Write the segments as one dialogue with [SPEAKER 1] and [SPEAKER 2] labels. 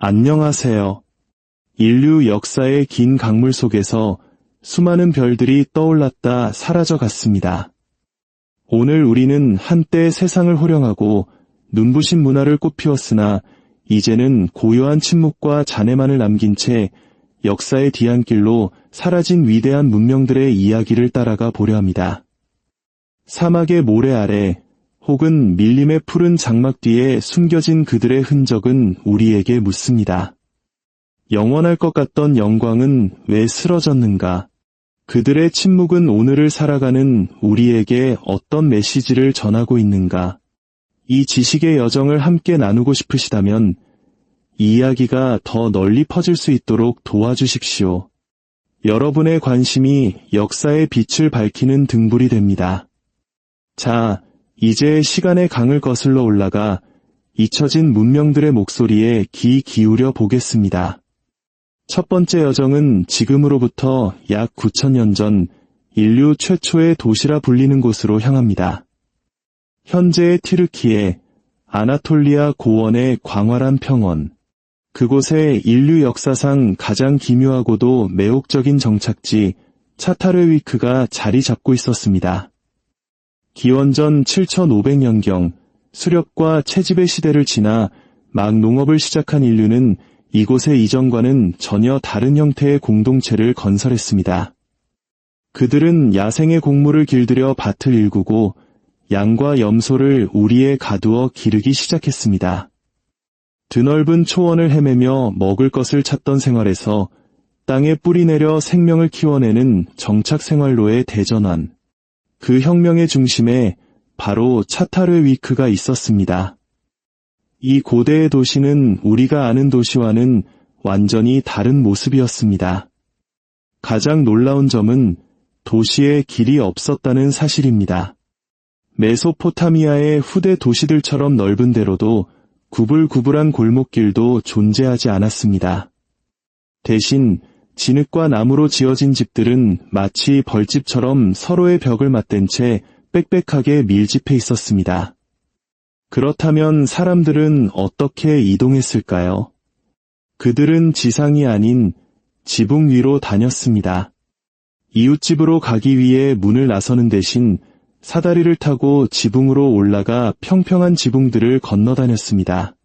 [SPEAKER 1] 안녕하세요. 인류 역사의 긴 강물 속에서 수많은 별들이 떠올랐다 사라져 갔습니다. 오늘 우리는 한때 세상을 호령하고 눈부신 문화를 꽃피웠으나 이제는 고요한 침묵과 잔해만을 남긴 채 역사의 뒤안길로 사라진 위대한 문명들의 이야기를 따라가 보려 합니다. 사막의 모래 아래 혹은 밀림의 푸른 장막 뒤에 숨겨진 그들의 흔적은 우리에게 묻습니다. 영원할 것 같던 영광은 왜 쓰러졌는가? 그들의 침묵은 오늘을 살아가는 우리에게 어떤 메시지를 전하고 있는가? 이 지식의 여정을 함께 나누고 싶으시다면 이 이야기가 더 널리 퍼질 수 있도록 도와주십시오. 여러분의 관심이 역사의 빛을 밝히는 등불이 됩니다. 자, 이제 시간의 강을 거슬러 올라가 잊혀진 문명들의 목소리에 귀 기울여 보겠습니다. 첫 번째 여정은 지금으로부터 약 9,000년 전 인류 최초의 도시라 불리는 곳으로 향합니다. 현재의 튀르키예, 아나톨리아 고원의 광활한 평원. 그곳에 인류 역사상 가장 기묘하고도 매혹적인 정착지 차타르위크가 자리 잡고 있었습니다. 기원전 7,500년경 수렵과 채집의 시대를 지나 막 농업을 시작한 인류는 이곳에 이전과는 전혀 다른 형태의 공동체를 건설했습니다. 그들은 야생의 곡물을 길들여 밭을 일구고 양과 염소를 우리에 가두어 기르기 시작했습니다. 드넓은 초원을 헤매며 먹을 것을 찾던 생활에서 땅에 뿌리 내려 생명을 키워내는 정착 생활로의 대전환. 그 혁명의 중심에 바로 차타르위크가 있었습니다. 이 고대의 도시는 우리가 아는 도시와는 완전히 다른 모습이었습니다. 가장 놀라운 점은 도시에 길이 없었다는 사실입니다. 메소포타미아의 후대 도시들처럼 넓은 대로도 구불구불한 골목길도 존재하지 않았습니다. 대신 진흙과 나무로 지어진 집들은 마치 벌집처럼 서로의 벽을 맞댄 채 빽빽하게 밀집해 있었습니다. 그렇다면 사람들은 어떻게 이동했을까요? 그들은 지상이 아닌 지붕 위로 다녔습니다. 이웃집으로 가기 위해 문을 나서는 대신 사다리를 타고 지붕으로 올라가 평평한 지붕들을 건너다녔습니다.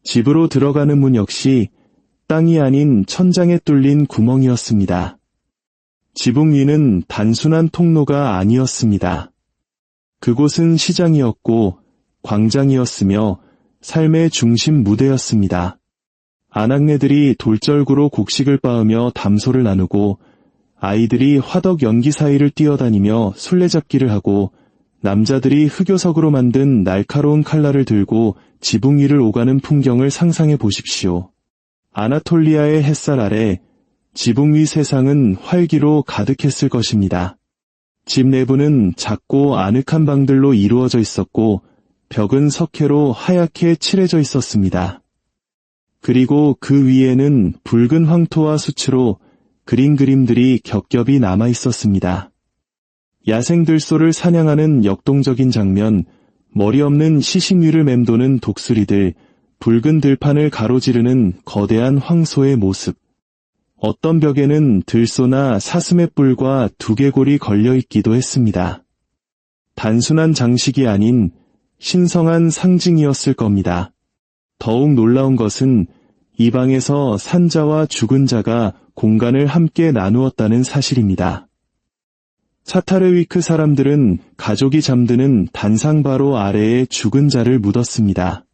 [SPEAKER 1] 집으로 들어가는 문 역시 땅이 아닌 천장에 뚫린 구멍이었습니다. 지붕 위는 단순한 통로가 아니었습니다. 그곳은 시장이었고 광장이었으며 삶의 중심 무대였습니다. 아낙네들이 돌절구로 곡식을 빻으며 담소를 나누고 아이들이 화덕 연기 사이를 뛰어다니며 술래잡기를 하고 남자들이 흑요석으로 만든 날카로운 칼날을 들고 지붕 위를 오가는 풍경을 상상해 보십시오. 아나톨리아의 햇살 아래 지붕 위 세상은 활기로 가득했을 것입니다. 집 내부는 작고 아늑한 방들로 이루어져 있었고 벽은 석회로 하얗게 칠해져 있었습니다. 그리고 그 위에는 붉은 황토와 수치로 그린 그림들이 겹겹이 남아 있었습니다. 야생 들소를 사냥하는 역동적인 장면, 머리 없는 시식 위를 맴도는 독수리들, 붉은 들판을 가로지르는 거대한 황소의 모습. 어떤 벽에는 들소나 사슴의 뿔과 두개골이 걸려있기도 했습니다. 단순한 장식이 아닌 신성한 상징이었을 겁니다. 더욱 놀라운 것은 이 방에서 산자와 죽은 자가 공간을 함께 나누었다는 사실입니다. 차타르위크 사람들은 가족이 잠드는 단상바로 아래에 죽은 자를 묻었습니다.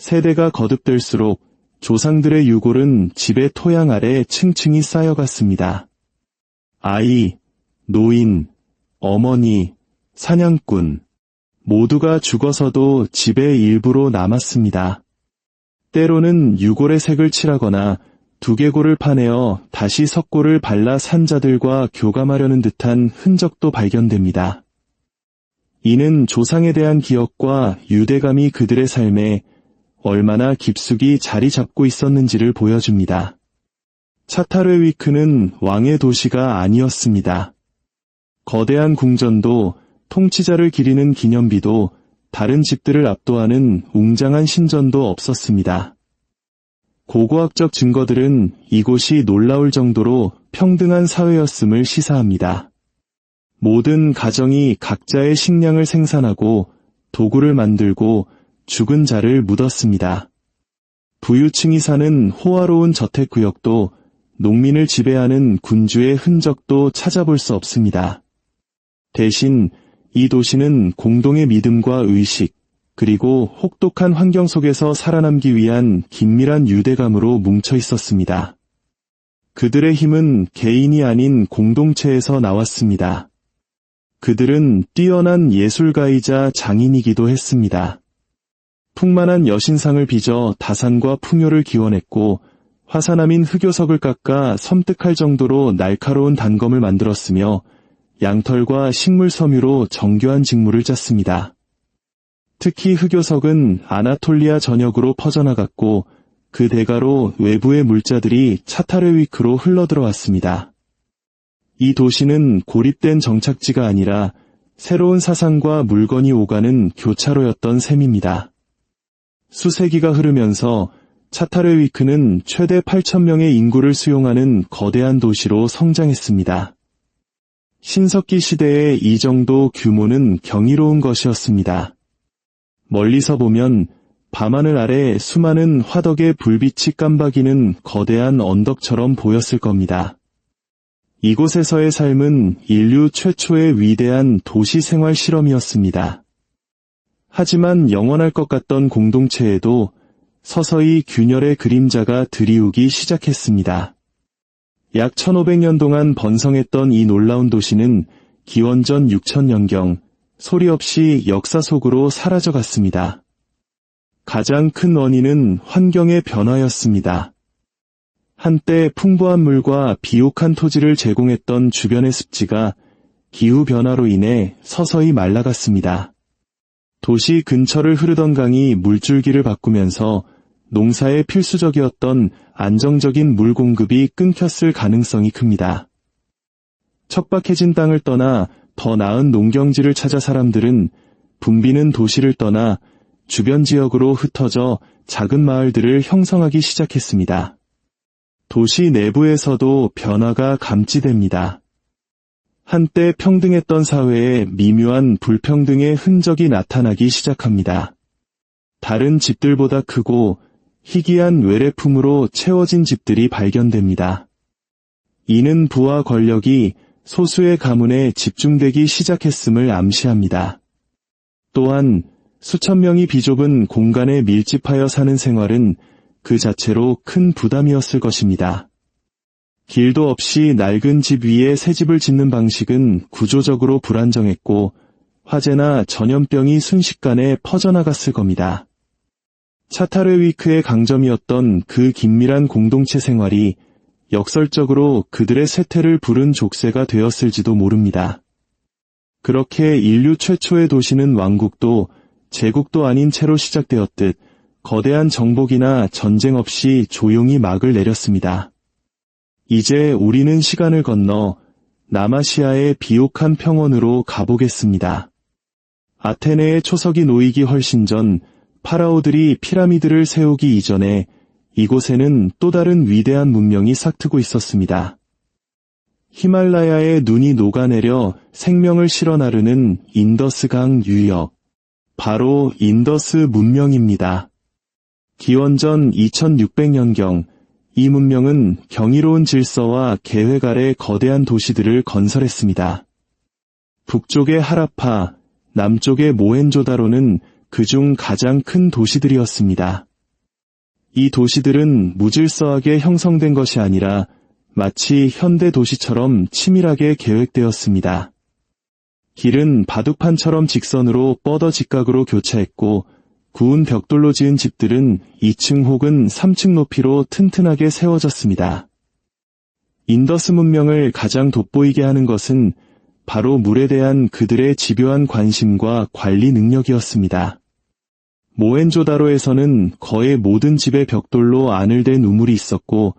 [SPEAKER 1] 세대가 거듭될수록 조상들의 유골은 집의 토양 아래 층층이 쌓여갔습니다. 아이, 노인, 어머니, 사냥꾼, 모두가 죽어서도 집의 일부로 남았습니다. 때로는 유골의 색을 칠하거나 두개골을 파내어 다시 석골을 발라 산자들과 교감하려는 듯한 흔적도 발견됩니다. 이는 조상에 대한 기억과 유대감이 그들의 삶에 얼마나 깊숙이 자리 잡고 있었는지를 보여줍니다. 차타르위크는 왕의 도시가 아니었습니다. 거대한 궁전도 통치자를 기리는 기념비도 다른 집들을 압도하는 웅장한 신전도 없었습니다. 고고학적 증거들은 이곳이 놀라울 정도로 평등한 사회였음을 시사합니다. 모든 가정이 각자의 식량을 생산하고 도구를 만들고 죽은 자를 묻었습니다. 부유층이 사는 호화로운 저택구역도 농민을 지배하는 군주의 흔적도 찾아볼 수 없습니다. 대신 이 도시는 공동의 믿음과 의식, 그리고 혹독한 환경 속에서 살아남기 위한 긴밀한 유대감으로 뭉쳐 있었습니다. 그들의 힘은 개인이 아닌 공동체에서 나왔습니다. 그들은 뛰어난 예술가이자 장인이기도 했습니다. 풍만한 여신상을 빚어 다산과 풍요를 기원했고 화사남인 흑요석을 깎아 섬뜩할 정도로 날카로운 단검을 만들었으며 양털과 식물 섬유로 정교한 직무를 짰습니다. 특히 흑요석은 아나톨리아 전역으로 퍼져나갔고 그 대가로 외부의 물자들이 차타르위크로 흘러들어왔습니다. 이 도시는 고립된 정착지가 아니라 새로운 사상과 물건이 오가는 교차로였던 셈입니다. 수세기가 흐르면서 차타르위크는 최대 8,000명의 인구를 수용하는 거대한 도시로 성장했습니다. 신석기 시대의 이 정도 규모는 경이로운 것이었습니다. 멀리서 보면 밤하늘 아래 수많은 화덕의 불빛이 깜박이는 거대한 언덕처럼 보였을 겁니다. 이곳에서의 삶은 인류 최초의 위대한 도시 생활 실험이었습니다. 하지만 영원할 것 같던 공동체에도 서서히 균열의 그림자가 드리우기 시작했습니다. 약 1500년 동안 번성했던 이 놀라운 도시는 기원전 6000년경 소리 없이 역사 속으로 사라져갔습니다. 가장 큰 원인은 환경의 변화였습니다. 한때 풍부한 물과 비옥한 토지를 제공했던 주변의 습지가 기후변화로 인해 서서히 말라갔습니다. 도시 근처를 흐르던 강이 물줄기를 바꾸면서 농사에 필수적이었던 안정적인 물 공급이 끊겼을 가능성이 큽니다. 척박해진 땅을 떠나 더 나은 농경지를 찾아 사람들은 붐비는 도시를 떠나 주변 지역으로 흩어져 작은 마을들을 형성하기 시작했습니다. 도시 내부에서도 변화가 감지됩니다. 한때 평등했던 사회에 미묘한 불평등의 흔적이 나타나기 시작합니다. 다른 집들보다 크고 희귀한 외래품으로 채워진 집들이 발견됩니다. 이는 부와 권력이 소수의 가문에 집중되기 시작했음을 암시합니다. 또한 수천 명이 비좁은 공간에 밀집하여 사는 생활은 그 자체로 큰 부담이었을 것입니다. 길도 없이 낡은 집 위에 새 집을 짓는 방식은 구조적으로 불안정했고 화재나 전염병이 순식간에 퍼져나갔을 겁니다. 차타르위크의 강점이었던 그 긴밀한 공동체 생활이 역설적으로 그들의 쇠퇴를 부른 족쇄가 되었을지도 모릅니다. 그렇게 인류 최초의 도시는 왕국도 제국도 아닌 채로 시작되었듯 거대한 정복이나 전쟁 없이 조용히 막을 내렸습니다. 이제 우리는 시간을 건너 남아시아의 비옥한 평원으로 가보겠습니다. 아테네의 초석이 놓이기 훨씬 전 파라오들이 피라미드를 세우기 이전에 이곳에는 또 다른 위대한 문명이 싹트고 있었습니다. 히말라야의 눈이 녹아내려 생명을 실어 나르는 인더스강 유역, 바로 인더스 문명입니다. 기원전 2600년경 이 문명은 경이로운 질서와 계획 아래 거대한 도시들을 건설했습니다. 북쪽의 하라파, 남쪽의 모헨조다로는 그중 가장 큰 도시들이었습니다. 이 도시들은 무질서하게 형성된 것이 아니라 마치 현대 도시처럼 치밀하게 계획되었습니다. 길은 바둑판처럼 직선으로 뻗어 직각으로 교차했고 구운 벽돌로 지은 집들은 2층 혹은 3층 높이로 튼튼하게 세워졌습니다. 인더스 문명을 가장 돋보이게 하는 것은 바로 물에 대한 그들의 집요한 관심과 관리 능력이었습니다. 모헨조다로에서는 거의 모든 집에 벽돌로 안을 댄 우물이 있었고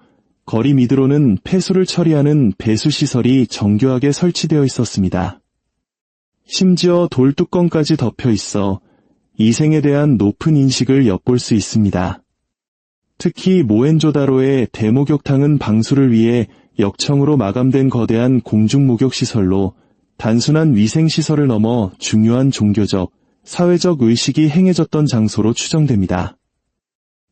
[SPEAKER 1] 거리 미드로는 폐수를 처리하는 배수시설이 정교하게 설치되어 있었습니다. 심지어 돌뚜껑까지 덮여 있어 이생에 대한 높은 인식을 엿볼 수 있습니다. 특히 모헨조다로의 대목욕탕은 방수를 위해 역청으로 마감된 거대한 공중목욕시설로 단순한 위생시설을 넘어 중요한 종교적, 사회적 의식이 행해졌던 장소로 추정됩니다.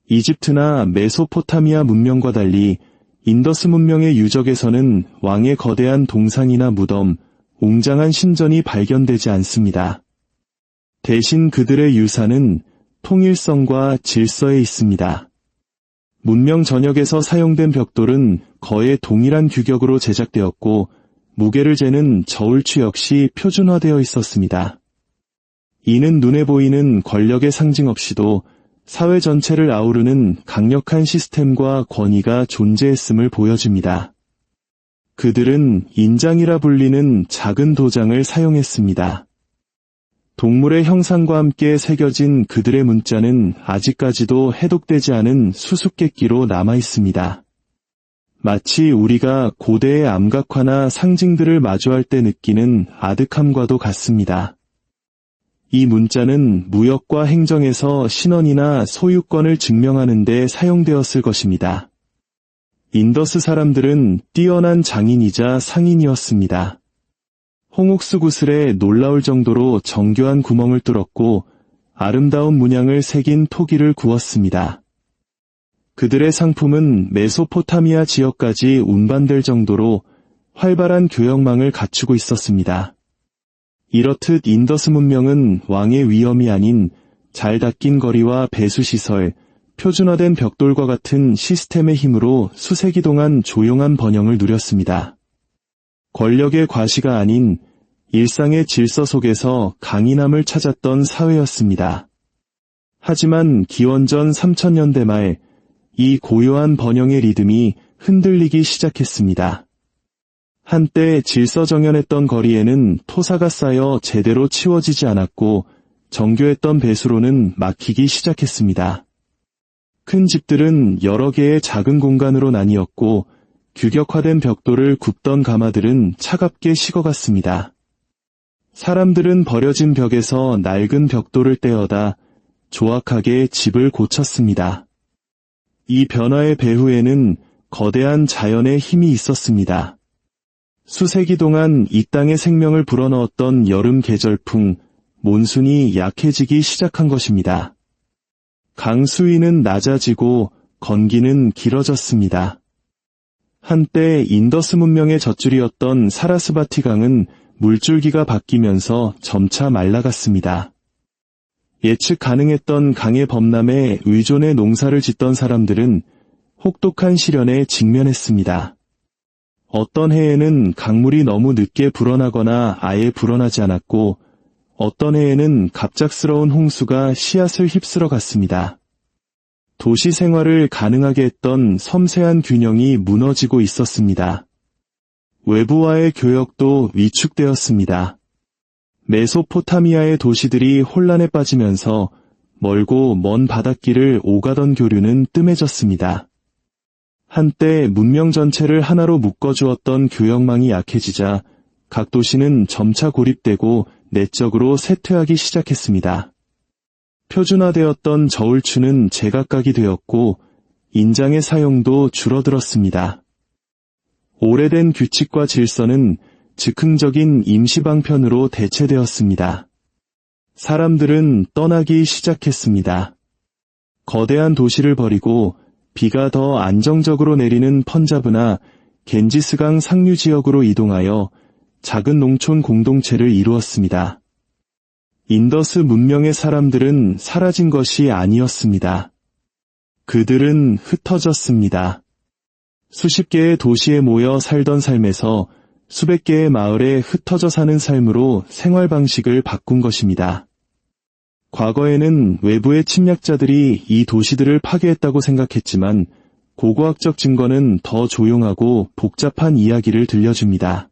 [SPEAKER 1] 이집트나 메소포타미아 문명과 달리 인더스 문명의 유적에서는 왕의 거대한 동상이나 무덤, 웅장한 신전이 발견되지 않습니다. 대신 그들의 유산은 통일성과 질서에 있습니다. 문명 전역에서 사용된 벽돌은 거의 동일한 규격으로 제작되었고 무게를 재는 저울추 역시 표준화되어 있었습니다. 이는 눈에 보이는 권력의 상징 없이도 사회 전체를 아우르는 강력한 시스템과 권위가 존재했음을 보여줍니다. 그들은 인장이라 불리는 작은 도장을 사용했습니다. 동물의 형상과 함께 새겨진 그들의 문자는 아직까지도 해독되지 않은 수수께끼로 남아 있습니다. 마치 우리가 고대의 암각화나 상징들을 마주할 때 느끼는 아득함과도 같습니다. 이 문자는 무역과 행정에서 신원이나 소유권을 증명하는 데 사용되었을 것입니다. 인더스 사람들은 뛰어난 장인이자 상인이었습니다. 홍옥수 구슬에 놀라울 정도로 정교한 구멍을 뚫었고 아름다운 문양을 새긴 토기를 구웠습니다. 그들의 상품은 메소포타미아 지역까지 운반될 정도로 활발한 교역망을 갖추고 있었습니다. 이렇듯 인더스 문명은 왕의 위엄이 아닌 잘 닦인 거리와 배수시설, 표준화된 벽돌과 같은 시스템의 힘으로 수세기 동안 조용한 번영을 누렸습니다. 권력의 과시가 아닌 일상의 질서 속에서 강인함을 찾았던 사회였습니다. 하지만 기원전 3000년대 말 이 고요한 번영의 리듬이 흔들리기 시작했습니다. 한때 질서정연했던 거리에는 토사가 쌓여 제대로 치워지지 않았고 정교했던 배수로는 막히기 시작했습니다. 큰 집들은 여러 개의 작은 공간으로 나뉘었고 규격화된 벽돌을 굽던 가마들은 차갑게 식어갔습니다. 사람들은 버려진 벽에서 낡은 벽돌을 떼어다 조악하게 집을 고쳤습니다. 이 변화의 배후에는 거대한 자연의 힘이 있었습니다. 수세기 동안 이 땅의 생명을 불어넣었던 여름 계절풍, 몬순이 약해지기 시작한 것입니다. 강 수위는 낮아지고 건기는 길어졌습니다. 한때 인더스 문명의 젖줄이었던 사라스바티 강은 물줄기가 바뀌면서 점차 말라갔습니다. 예측 가능했던 강의 범람에 의존해 농사를 짓던 사람들은 혹독한 시련에 직면했습니다. 어떤 해에는 강물이 너무 늦게 불어나거나 아예 불어나지 않았고 어떤 해에는 갑작스러운 홍수가 씨앗을 휩쓸어 갔습니다. 도시 생활을 가능하게 했던 섬세한 균형이 무너지고 있었습니다. 외부와의 교역도 위축되었습니다. 메소포타미아의 도시들이 혼란에 빠지면서 멀고 먼 바닷길을 오가던 교류는 뜸해졌습니다. 한때 문명 전체를 하나로 묶어주었던 교역망이 약해지자 각 도시는 점차 고립되고 내적으로 쇠퇴하기 시작했습니다. 표준화되었던 저울추는 제각각이 되었고 인장의 사용도 줄어들었습니다. 오래된 규칙과 질서는 즉흥적인 임시방편으로 대체되었습니다. 사람들은 떠나기 시작했습니다. 거대한 도시를 버리고 비가 더 안정적으로 내리는 펀자브나 겐지스강 상류 지역으로 이동하여 작은 농촌 공동체를 이루었습니다. 인더스 문명의 사람들은 사라진 것이 아니었습니다. 그들은 흩어졌습니다. 수십 개의 도시에 모여 살던 삶에서 수백 개의 마을에 흩어져 사는 삶으로 생활 방식을 바꾼 것입니다. 과거에는 외부의 침략자들이 이 도시들을 파괴했다고 생각했지만 고고학적 증거는 더 조용하고 복잡한 이야기를 들려줍니다.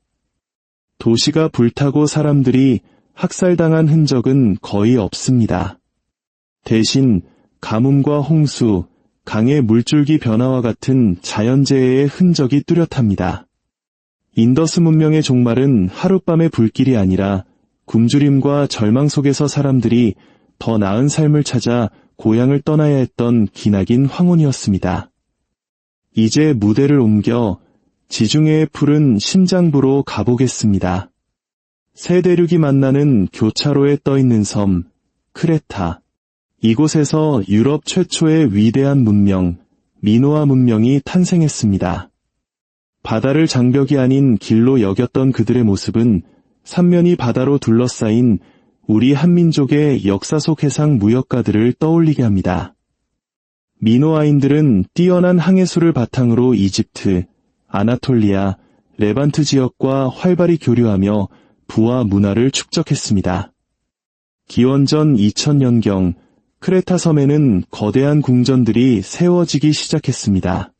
[SPEAKER 1] 도시가 불타고 사람들이 학살당한 흔적은 거의 없습니다. 대신 가뭄과 홍수, 강의 물줄기 변화와 같은 자연재해의 흔적이 뚜렷합니다. 인더스 문명의 종말은 하룻밤의 불길이 아니라 굶주림과 절망 속에서 사람들이 더 나은 삶을 찾아 고향을 떠나야 했던 기나긴 황혼이었습니다. 이제 무대를 옮겨 지중해의 푸른 심장부로 가보겠습니다. 새 대륙이 만나는 교차로에 떠있는 섬, 크레타. 이곳에서 유럽 최초의 위대한 문명, 미노아 문명이 탄생했습니다. 바다를 장벽이 아닌 길로 여겼던 그들의 모습은 삼면이 바다로 둘러싸인 우리 한민족의 역사 속 해상 무역가들을 떠올리게 합니다. 미노아인들은 뛰어난 항해술을 바탕으로 이집트, 아나톨리아, 레반트 지역과 활발히 교류하며 부와 문화를 축적했습니다. 기원전 2000년경 크레타 섬에는 거대한 궁전들이 세워지기 시작했습니다.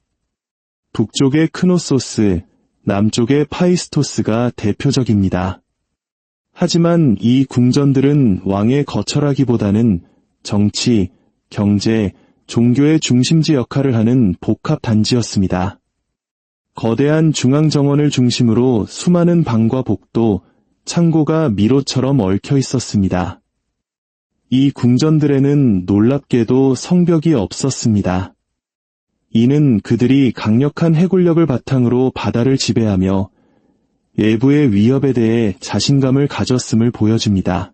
[SPEAKER 1] 북쪽의 크노소스, 남쪽의 파이스토스가 대표적입니다. 하지만 이 궁전들은 왕의 거처라기보다는 정치, 경제, 종교의 중심지 역할을 하는 복합 단지였습니다. 거대한 중앙정원을 중심으로 수많은 방과 복도, 창고가 미로처럼 얽혀 있었습니다. 이 궁전들에는 놀랍게도 성벽이 없었습니다. 이는 그들이 강력한 해골력을 바탕으로 바다를 지배하며 외부의 위협에 대해 자신감을 가졌음을 보여줍니다.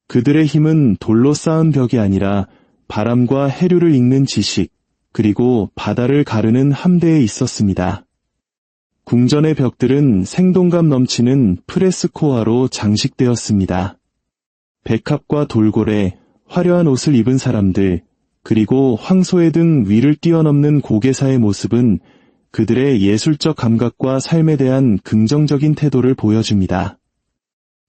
[SPEAKER 1] 그들의 힘은 돌로 쌓은 벽이 아니라 바람과 해류를 읽는 지식, 그리고 바다를 가르는 함대에 있었습니다. 궁전의 벽들은 생동감 넘치는 프레스코어로 장식되었습니다. 백합과 돌고래, 화려한 옷을 입은 사람들, 그리고 황소의 등 위를 뛰어넘는 고개사의 모습은 그들의 예술적 감각과 삶에 대한 긍정적인 태도를 보여줍니다.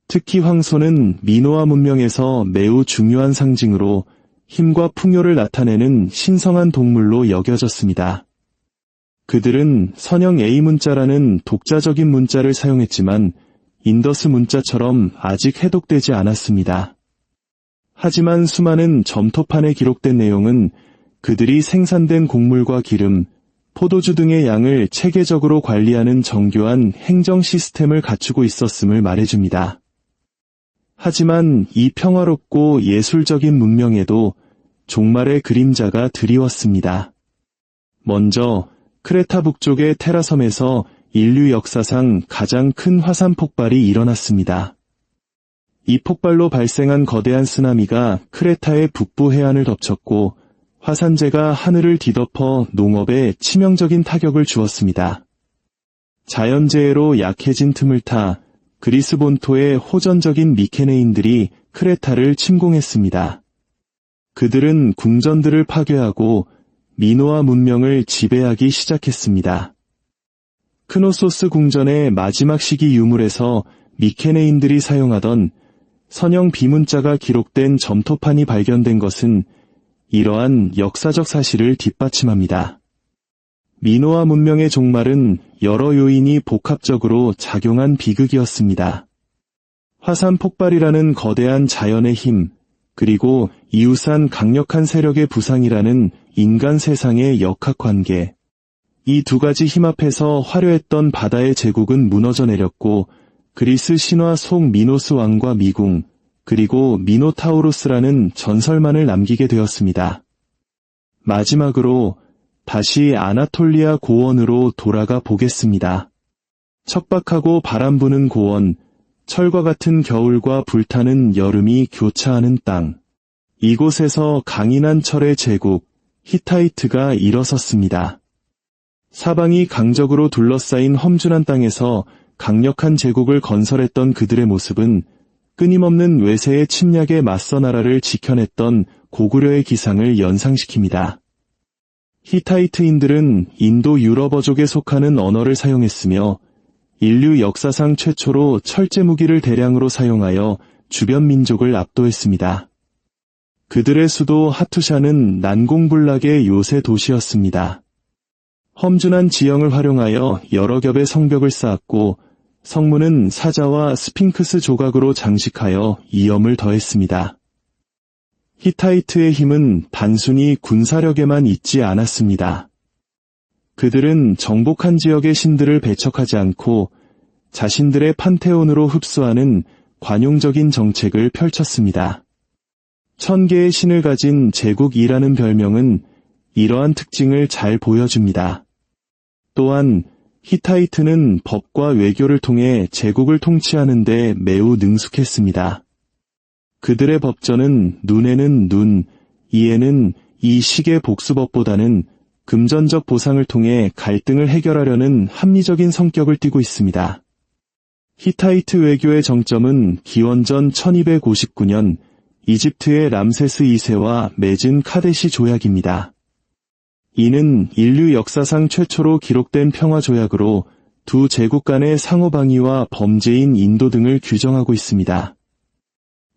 [SPEAKER 1] 특히 황소는 미노아 문명에서 매우 중요한 상징으로 힘과 풍요를 나타내는 신성한 동물로 여겨졌습니다. 그들은 선형 A 문자라는 독자적인 문자를 사용했지만 인더스 문자처럼 아직 해독되지 않았습니다. 하지만 수많은 점토판에 기록된 내용은 그들이 생산된 곡물과 기름, 포도주 등의 양을 체계적으로 관리하는 정교한 행정 시스템을 갖추고 있었음을 말해줍니다. 하지만 이 평화롭고 예술적인 문명에도 종말의 그림자가 드리웠습니다. 먼저 크레타 북쪽의 테라섬에서 인류 역사상 가장 큰 화산 폭발이 일어났습니다. 이 폭발로 발생한 거대한 쓰나미가 크레타의 북부 해안을 덮쳤고 화산재가 하늘을 뒤덮어 농업에 치명적인 타격을 주었습니다. 자연재해로 약해진 틈을 타 그리스 본토의 호전적인 미케네인들이 크레타를 침공했습니다. 그들은 궁전들을 파괴하고 미노아 문명을 지배하기 시작했습니다. 크노소스 궁전의 마지막 시기 유물에서 미케네인들이 사용하던 선형 비문자가 기록된 점토판이 발견된 것은 이러한 역사적 사실을 뒷받침합니다. 미노아 문명의 종말은 여러 요인이 복합적으로 작용한 비극이었습니다. 화산 폭발이라는 거대한 자연의 힘, 그리고 이웃한 강력한 세력의 부상이라는 인간 세상의 역학관계. 이 두 가지 힘 앞에서 화려했던 바다의 제국은 무너져 내렸고 그리스 신화 속 미노스 왕과 미궁, 그리고 미노타우로스라는 전설만을 남기게 되었습니다. 마지막으로 다시 아나톨리아 고원으로 돌아가 보겠습니다. 척박하고 바람 부는 고원, 철과 같은 겨울과 불타는 여름이 교차하는 땅. 이곳에서 강인한 철의 제국, 히타이트가 일어섰습니다. 사방이 강적으로 둘러싸인 험준한 땅에서 강력한 제국을 건설했던 그들의 모습은 끊임없는 외세의 침략에 맞서 나라를 지켜냈던 고구려의 기상을 연상시킵니다. 히타이트인들은 인도 유럽어족에 속하는 언어를 사용했으며 인류 역사상 최초로 철제 무기를 대량으로 사용하여 주변 민족을 압도했습니다. 그들의 수도 하투샤는 난공불락의 요새 도시였습니다. 험준한 지형을 활용하여 여러 겹의 성벽을 쌓았고 성문은 사자와 스핑크스 조각으로 장식하여 이염을 더했습니다. 히타이트의 힘은 단순히 군사력에만 있지 않았습니다. 그들은 정복한 지역의 신들을 배척하지 않고 자신들의 판테온으로 흡수하는 관용적인 정책을 펼쳤습니다. 1000개의 신을 가진 제국이라는 별명은 이러한 특징을 잘 보여줍니다. 또한 히타이트는 법과 외교를 통해 제국을 통치하는 데 매우 능숙했습니다. 그들의 법전은 눈에는 눈, 이에는 이 식의 복수법보다는 금전적 보상을 통해 갈등을 해결하려는 합리적인 성격을 띠고 있습니다. 히타이트 외교의 정점은 기원전 1259년 이집트의 람세스 2세와 맺은 카데시 조약입니다. 이는 인류 역사상 최초로 기록된 평화 조약으로 두 제국 간의 상호방위와 범죄인 인도 등을 규정하고 있습니다.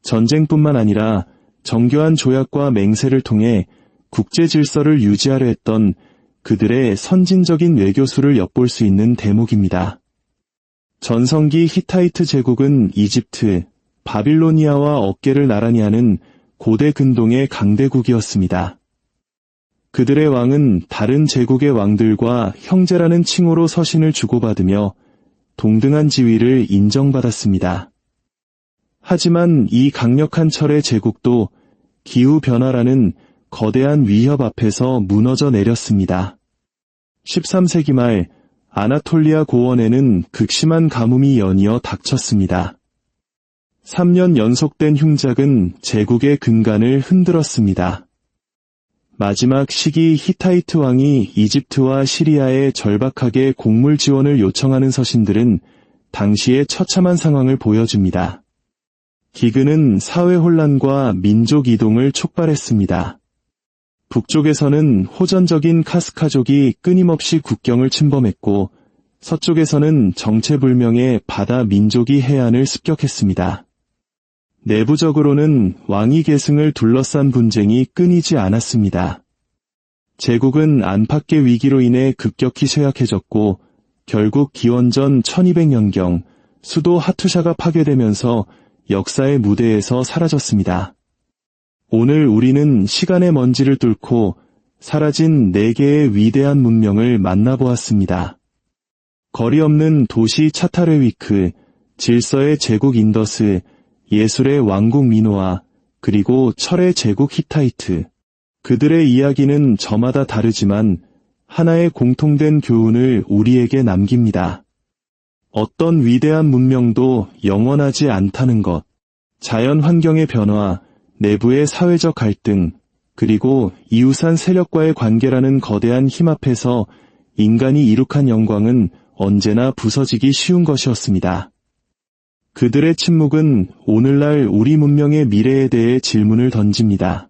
[SPEAKER 1] 전쟁뿐만 아니라 정교한 조약과 맹세를 통해 국제 질서를 유지하려 했던 그들의 선진적인 외교수를 엿볼 수 있는 대목입니다. 전성기 히타이트 제국은 이집트, 바빌로니아와 어깨를 나란히 하는 고대 근동의 강대국이었습니다. 그들의 왕은 다른 제국의 왕들과 형제라는 칭호로 서신을 주고받으며 동등한 지위를 인정받았습니다. 하지만 이 강력한 철의 제국도 기후변화라는 거대한 위협 앞에서 무너져 내렸습니다. 13세기 말 아나톨리아 고원에는 극심한 가뭄이 연이어 닥쳤습니다. 3년 연속된 흉작은 제국의 근간을 흔들었습니다. 마지막 시기 히타이트 왕이 이집트와 시리아에 절박하게 곡물 지원을 요청하는 서신들은 당시의 처참한 상황을 보여줍니다. 기근은 사회 혼란과 민족 이동을 촉발했습니다. 북쪽에서는 호전적인 카스카족이 끊임없이 국경을 침범했고 서쪽에서는 정체불명의 바다 민족이 해안을 습격했습니다. 내부적으로는 왕위 계승을 둘러싼 분쟁이 끊이지 않았습니다. 제국은 안팎의 위기로 인해 급격히 쇠약해졌고 결국 기원전 1200년경 수도 하투샤가 파괴되면서 역사의 무대에서 사라졌습니다. 오늘 우리는 시간의 먼지를 뚫고 사라진 4개의 위대한 문명을 만나보았습니다. 거리 없는 도시 차타르위크, 질서의 제국 인더스, 예술의 왕국 미노아, 그리고 철의 제국 히타이트. 그들의 이야기는 저마다 다르지만 하나의 공통된 교훈을 우리에게 남깁니다. 어떤 위대한 문명도 영원하지 않다는 것. 자연 환경의 변화, 내부의 사회적 갈등, 그리고 이웃한 세력과의 관계라는 거대한 힘 앞에서 인간이 이룩한 영광은 언제나 부서지기 쉬운 것이었습니다. 그들의 침묵은 오늘날 우리 문명의 미래에 대해 질문을 던집니다.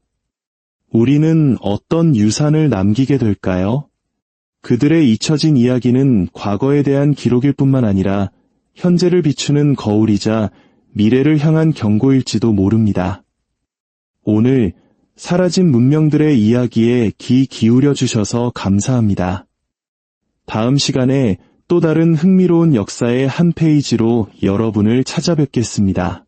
[SPEAKER 1] 우리는 어떤 유산을 남기게 될까요? 그들의 잊혀진 이야기는 과거에 대한 기록일 뿐만 아니라 현재를 비추는 거울이자 미래를 향한 경고일지도 모릅니다. 오늘 사라진 문명들의 이야기에 귀 기울여 주셔서 감사합니다. 다음 시간에 또 다른 흥미로운 역사의 한 페이지로 여러분을 찾아뵙겠습니다.